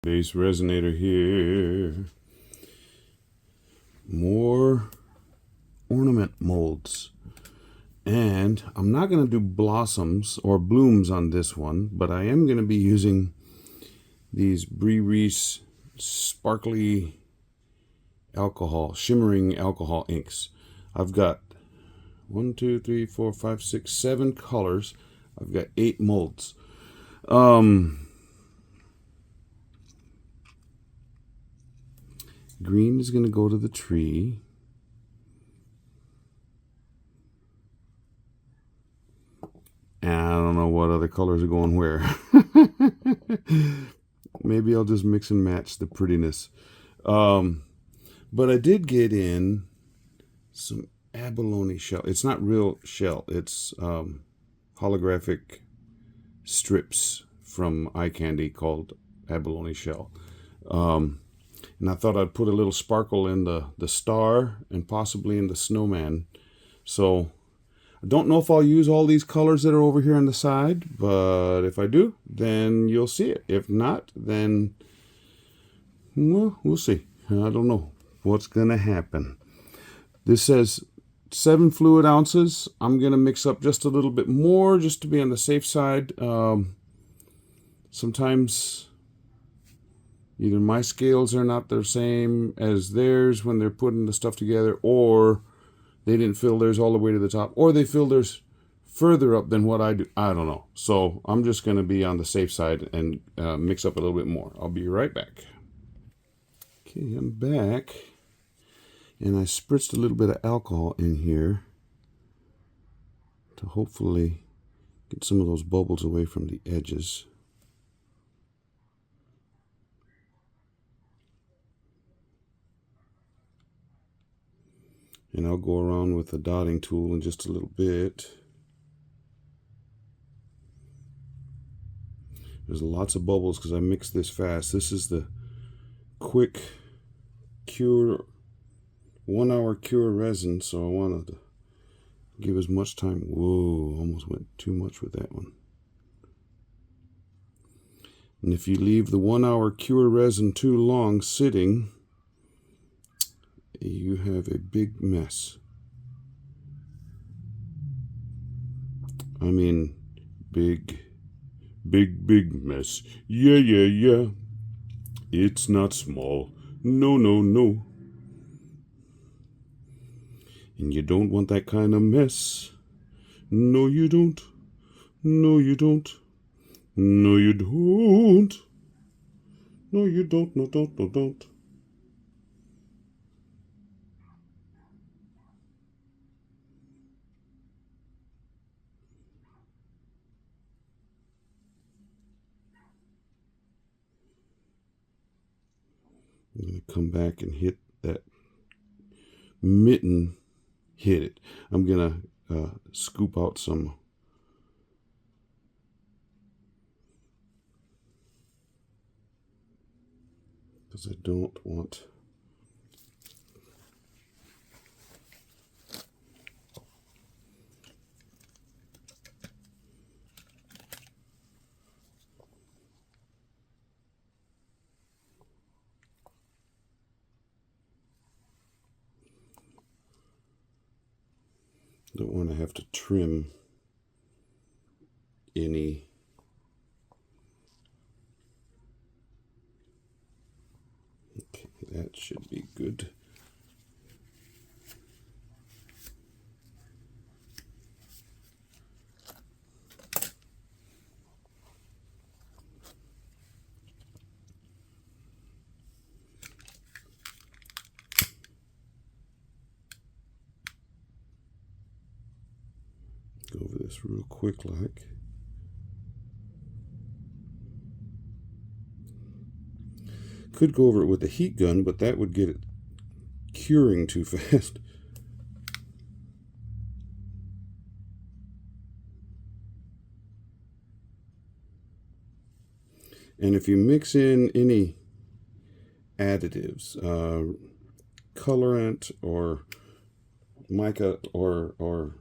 BassResinator here. More ornament molds. And I'm not going to do blossoms or blooms on this one, but I am going to be using these Resin sparkly alcohol, shimmering alcohol inks. I've got 1, 2, 3, 4, 5, 6, 7 colors. I've got 8 molds. Green is going to go to the tree. And I don't know what other colors are going where. Maybe I'll just mix and match the prettiness. But I did get in some abalone shell. It's not real shell. It's holographic strips from eye candy called abalone shell. And I thought I'd put a little sparkle in the star and possibly in the snowman. So I don't know if I'll use all these colors that are over here on the side, but if I do, then you'll see it. If not, then well, we'll see. I don't know what's going to happen. This says 7 fluid ounces. I'm going to mix up just a little bit more just to be on the safe side. Sometimes either my scales are not the same as theirs when they're putting the stuff together, or they didn't fill theirs all the way to the top, or they fill theirs further up than what I do. I don't know. So I'm just going to be on the safe side and mix up a little bit more. I'll be right back. Okay, I'm back. And I spritzed a little bit of alcohol in here to hopefully get some of those bubbles away from the edges. And I'll go around with the dotting tool in just a little bit. There's lots of bubbles because I mixed this fast. This is the quick cure, 1 hour cure resin, so I wanted to give as much time. Whoa, almost went too much with that one. And if you leave the 1 hour cure resin too long sitting, you have a big mess. I mean, big mess. Yeah. It's not small. No. And you don't want that kind of mess. No, you don't. No, you don't. No, you don't. No, you don't. No, don't. I'm going to come back and hit that mitten. Hit it. I'm going to scoop out some because I don't want to have to trim any okay, that should be good. Go over this real quick like. Could go over it with a heat gun, but that would get it curing too fast. And if you mix in any additives, colorant or mica or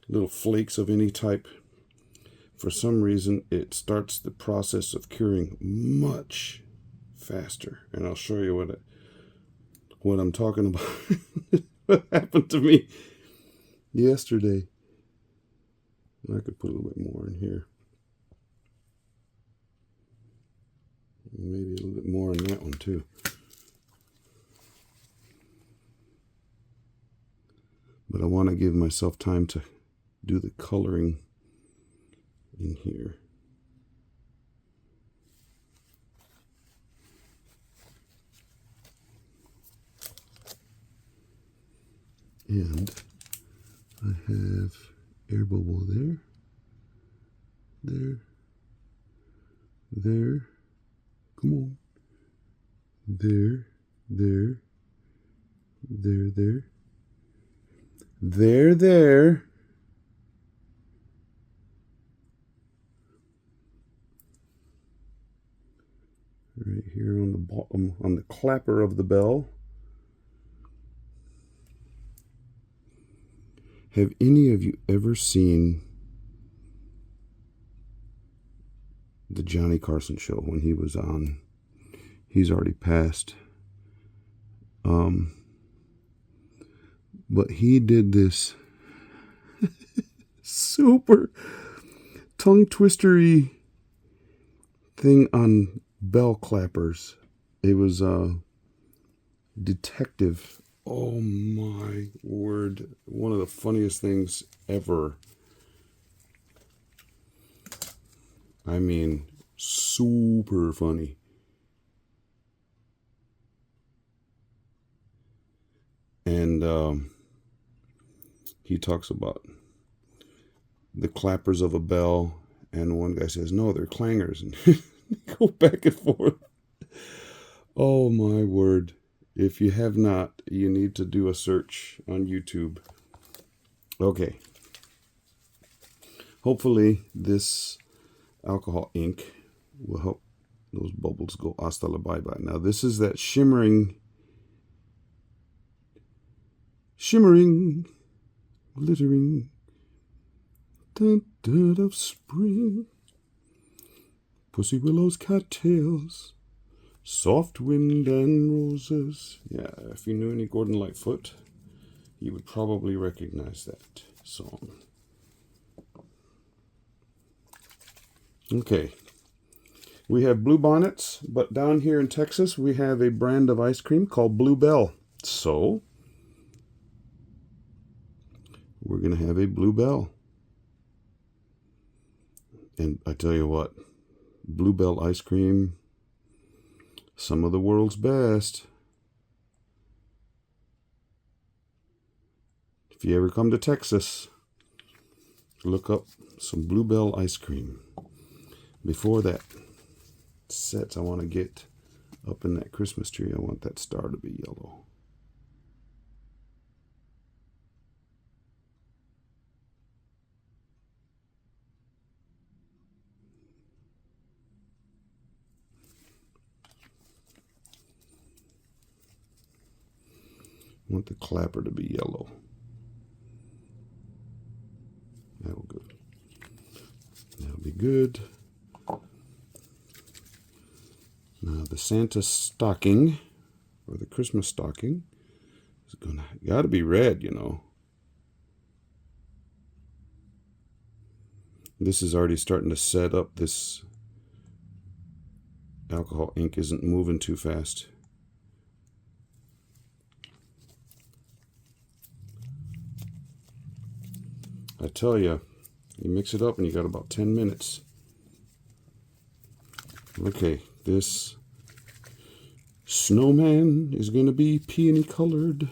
little flakes of any type, for some reason, it starts the process of curing much faster. And I'll show you what I'm talking about. What happened to me yesterday. I could put a little bit more in here. Maybe a little bit more on that one too. But I want to give myself time to do the coloring in here. And I have air bubble there, there, come on, there, there, right here on the bottom, on the clapper of the bell. Have any of you ever seen the Johnny Carson show when he was on? He's already passed. But he did this super tongue twistery thing on bell clappers. It was a detective. Oh my word. One of the funniest things ever. I mean, super funny. And he talks about the clappers of a bell, and one guy says, no, they're clangers, and they go back and forth. Oh my word. If you have not, you need to do a search on YouTube. Okay. Hopefully this alcohol ink will help those bubbles go hasta la bye-bye. Now this is that shimmering, glittering, dun, dun, of spring, pussy willows, cattails, soft wind and roses. Yeah, if you knew any Gordon Lightfoot, you would probably recognize that song. Okay, we have blue bonnets, but down here in Texas, we have a brand of ice cream called Blue Bell. So, we're going to have a Blue Bell. And I tell you what, Blue Bell ice cream, some of the world's best. If you ever come to Texas, look up some Blue Bell ice cream. Before that sets, I want to get up in that Christmas tree. I want that star to be yellow. I want the clapper to be yellow. That'll go. That'll be good. Now the Santa stocking, or the Christmas stocking, is gotta be red, you know. This is already starting to set up. This alcohol ink isn't moving too fast. I tell you, you mix it up and you got about 10 minutes. Okay, this snowman is going to be peony colored.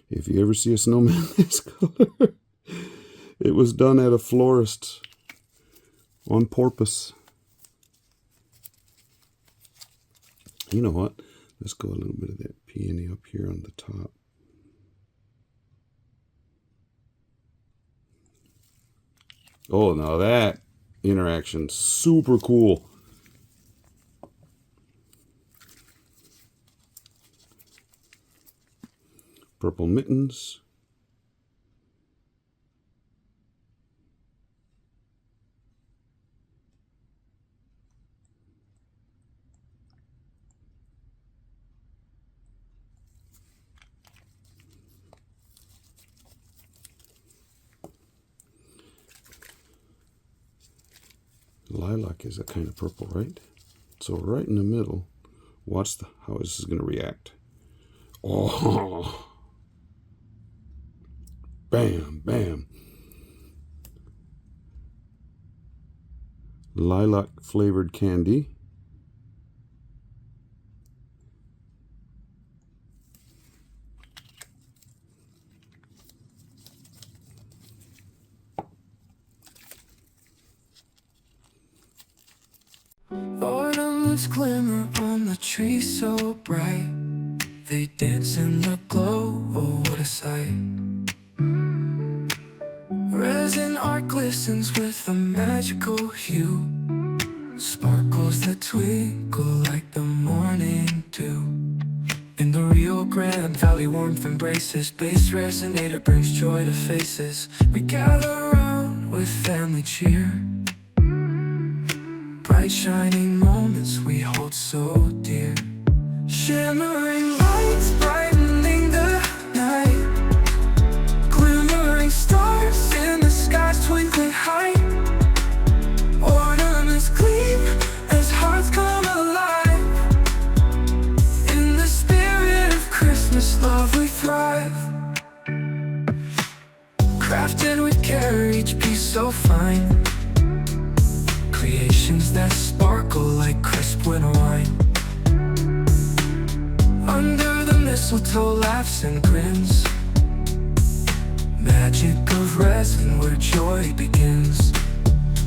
If you ever see a snowman this color, it was done at a florist on purpose. You know what? Let's go a little bit of that peony up here on the top. Oh, now that interaction, super cool. Purple mittens. Lilac is a kind of purple, right? So right in the middle, watch how this is going to react. Oh, bam, bam. Lilac flavored candy. Ornaments glimmer on the tree so bright. They dance in the glow, oh what a sight. Resin art glistens with a magical hue. Sparkles that twinkle like the morning dew. In the Rio Grande Valley warmth embraces. BassResinator brings joy to faces. We gather around with family cheer. Bright shining moments we hold so dear. Shimmering lights brightening the night. Glimmering stars in the sky's twinkling height. Ornaments gleam as hearts come alive. In the spirit of Christmas love we thrive. Crafted with care, each piece so fine. Creations that sparkle like crisp winter wine. Under the mistletoe laughs and grins. Magic of resin where joy begins.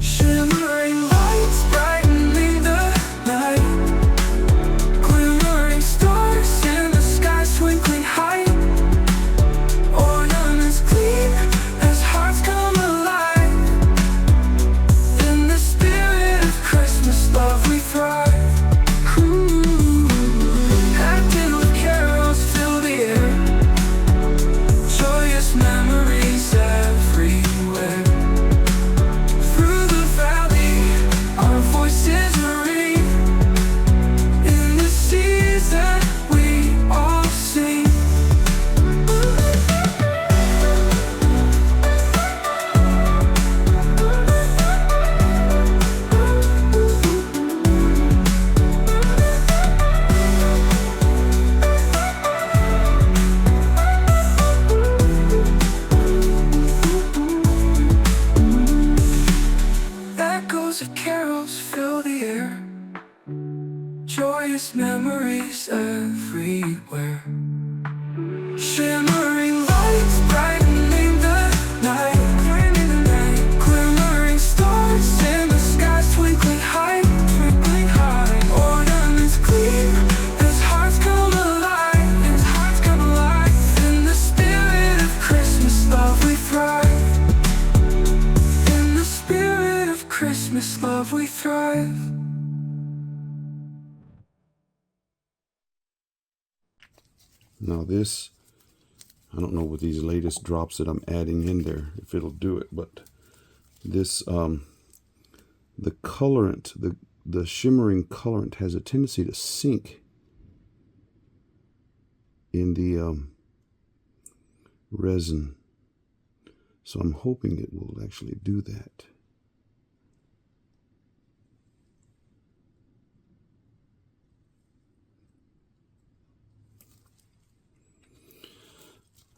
Shimmering lights brightening the night. Glimmering stars in the sky's twinkling height. Ornaments gleam as hearts come alive. In the spirit of Christmas love we thrive. Acting with carols fill the air. Joyous memories everywhere. Through the valley our voices ring. In the season we all sing. Echoes of carols fill the air. Joyous memories everywhere. Shimmering lights brightening the night. Glimmering stars in the sky's twinkling height. Ornaments gleam as hearts come alive. In the spirit of Christmas love we thrive. In the spirit of Christmas love we thrive. Now this, I don't know with these latest drops that I'm adding in there if it'll do it, but this the colorant, the shimmering colorant has a tendency to sink in the resin. So I'm hoping it will actually do that.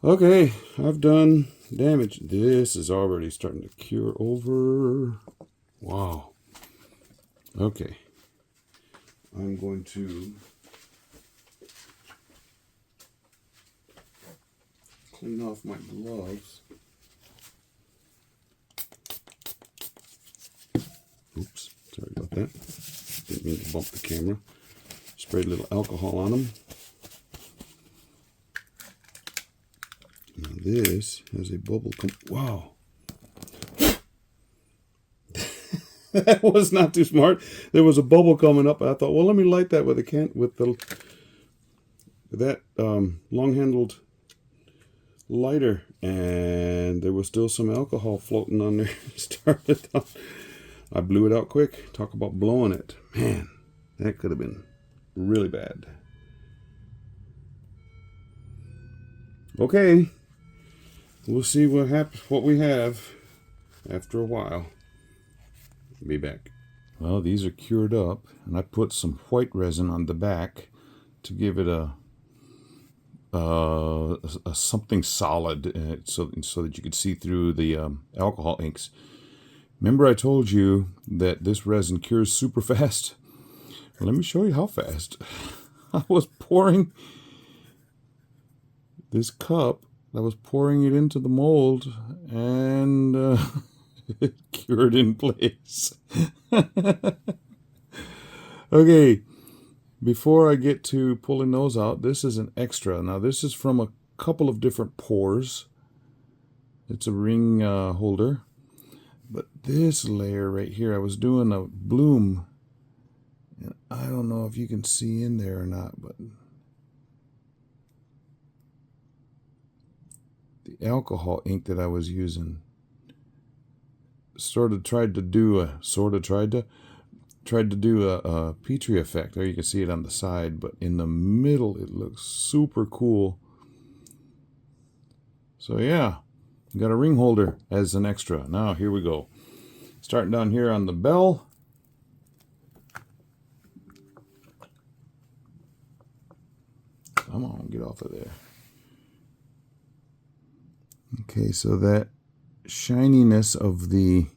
Okay, I've done damage. This is already starting to cure over. Wow. Okay. I'm going to clean off my gloves. Oops, sorry about that. Didn't mean to bump the camera. Sprayed a little alcohol on them. Now this has a bubble. Wow. That was not too smart. There was a bubble coming up, and I thought, well, let me light that with that long-handled lighter, and there was still some alcohol floating on there. Started off. I blew it out quick. Talk about blowing it. Man, that could have been really bad. Okay, we'll see what we have after a while. Be back. Well, these are cured up, and I put some white resin on the back to give it a something solid, so that you could see through the alcohol inks. Remember I told you that this resin cures super fast? Well, let me show you how fast. I was pouring this cup, I was pouring it into the mold, and it cured in place. Okay, before I get to pulling those out, this is an extra. Now this is from a couple of different pours. It's a ring holder. But this layer right here, I was doing a bloom. And I don't know if you can see in there or not, but the alcohol ink that I was using tried to do a Petri effect. There you can see it on the side, but in the middle it looks super cool. So yeah, got a ring holder as an extra. Now here we go. Starting down here on the bell. Come on, get off of there. Okay, so that shininess of the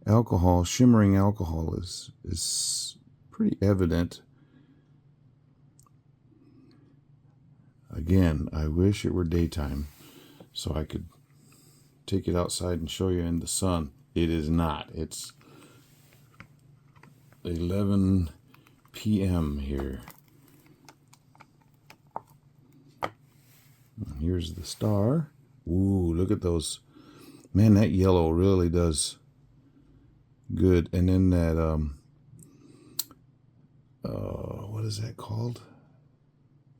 alcohol, shimmering alcohol, is pretty evident. Again, I wish it were daytime so I could take it outside and show you in the sun. It is not. It's 11 p.m. here. And here's the star. Ooh, look at those. Man, that yellow really does good. And then that, what is that called?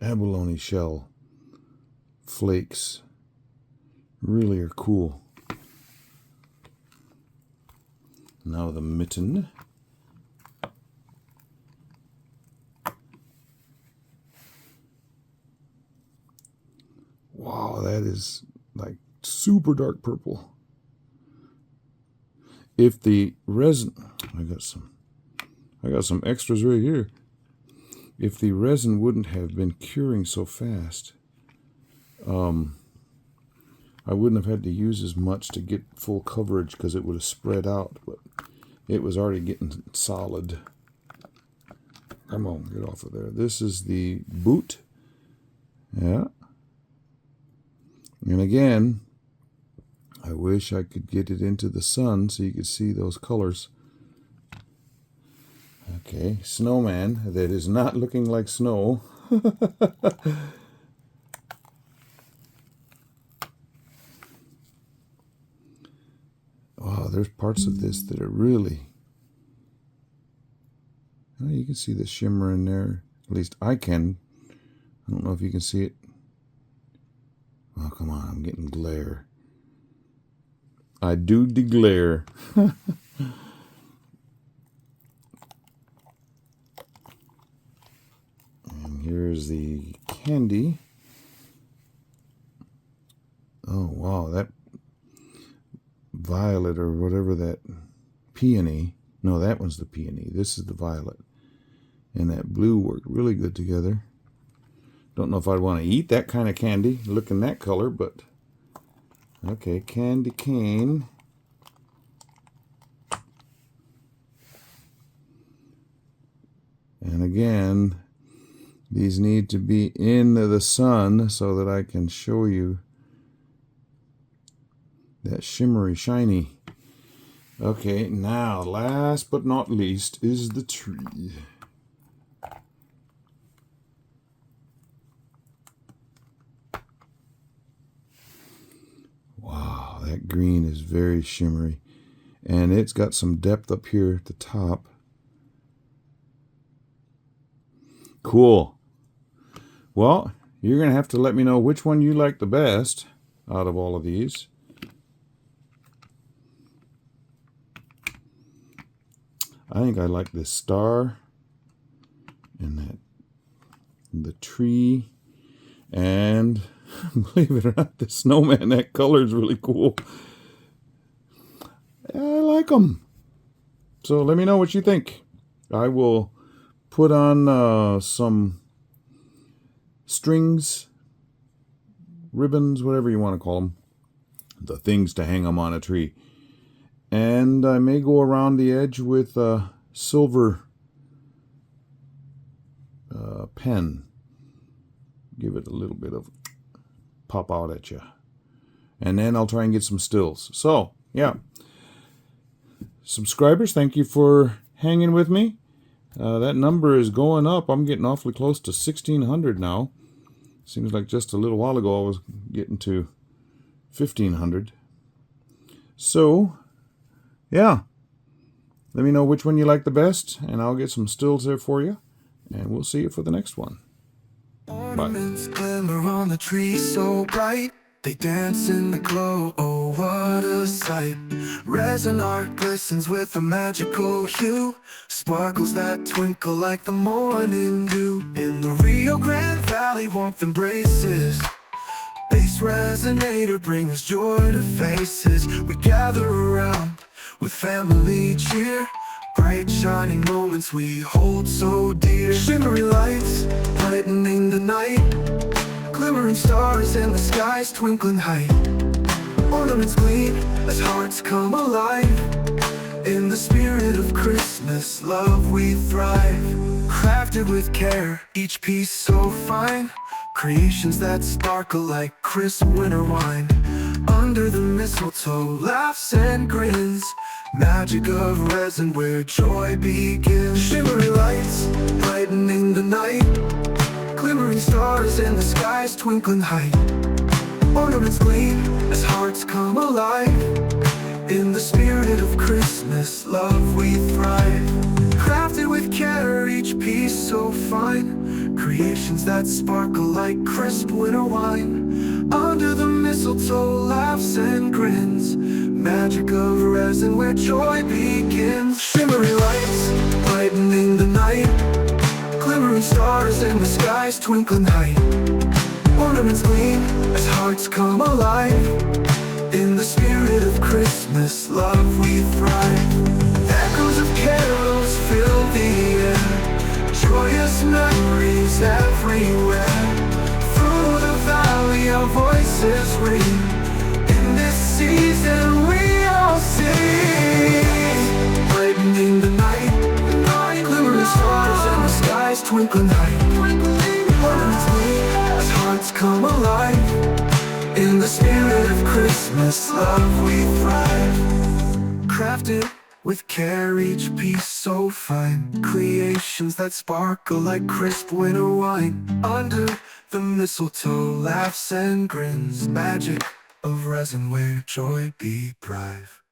Abalone shell flakes really are cool. Now the mitten. Wow, that is like super dark purple. If the resin, I got some extras right here. If the resin wouldn't have been curing so fast, I wouldn't have had to use as much to get full coverage because it would have spread out, but it was already getting solid. Come on, get off of there. This is the boot. Yeah. And again, I wish I could get it into the sun so you could see those colors. Okay, snowman that is not looking like snow. Wow, there's parts of this that are really... Oh, you can see the shimmer in there. At least I can. I don't know if you can see it. Oh, come on, I'm getting glare. I do deglare. And here's the candy. Oh, wow, that violet or whatever, that peony. No, that one's the peony. This is the violet. And that blue worked really good together. Don't know if I'd want to eat that kind of candy, looking that color, but okay, candy cane. And again, these need to be in the sun so that I can show you that shimmery, shiny. Okay, now, last but not least is the tree. Wow, that green is very shimmery. And it's got some depth up here at the top. Cool. Well, you're going to have to let me know which one you like the best out of all of these. I think I like this star and the tree, and believe it or not, the snowman, that color is really cool. I like them. So let me know what you think. I will put on some strings, ribbons, whatever you want to call them, the things to hang them on a tree. And I may go around the edge with a silver pen. Give it a little bit of pop out at you. And then I'll try and get some stills. So, yeah. Subscribers, thank you for hanging with me. That number is going up. I'm getting awfully close to 1,600 now. Seems like just a little while ago I was getting to 1,500. So, yeah. Let me know which one you like the best, and I'll get some stills there for you. And we'll see you for the next one. Ornaments glimmer on the tree so bright. They dance in the glow, oh what a sight. Resin art glistens with a magical hue. Sparkles that twinkle like the morning dew. In the Rio Grande Valley warmth embraces. BassResinator brings joy to faces. We gather around with family cheer. Bright shining moments we hold so dear. Shimmering lights brightening the night. Glimmering stars in the sky's twinkling height. Ornaments gleam as hearts come alive. In the spirit of Christmas, love we thrive. Crafted with care, each piece so fine. Creations that sparkle like crisp winter wine. Under the mistletoe, laughs and grins. Magic of resin where joy begins. Shimmering lights brightening the night. Glimmering stars in the sky's twinkling height. Ornaments gleam as hearts come alive. In the spirit of Christmas, love we thrive. Crafted with care, each piece so fine. Creations that sparkle like crisp winter wine. Under the mistletoe, laughs and grins. Magic of resin where joy begins. Shimmering lights brightening the night. Glimmering stars in the sky's twinkling height. Ornaments gleam as hearts come alive. In the spirit of Christmas, love we thrive. Echoes of carols fill the air. Joyous memories everywhere. Through the valley our voices ring. In this season we all sing. Brightening the night. Glimmering stars in the sky's twinkling height. Ornaments gleam as hearts come alive. In the spirit of Christmas, love we thrive. Crafted with care, each piece so fine. Creations that sparkle like crisp winter wine. Under the mistletoe, laughs and grins. Magic of resin where joy be thrive.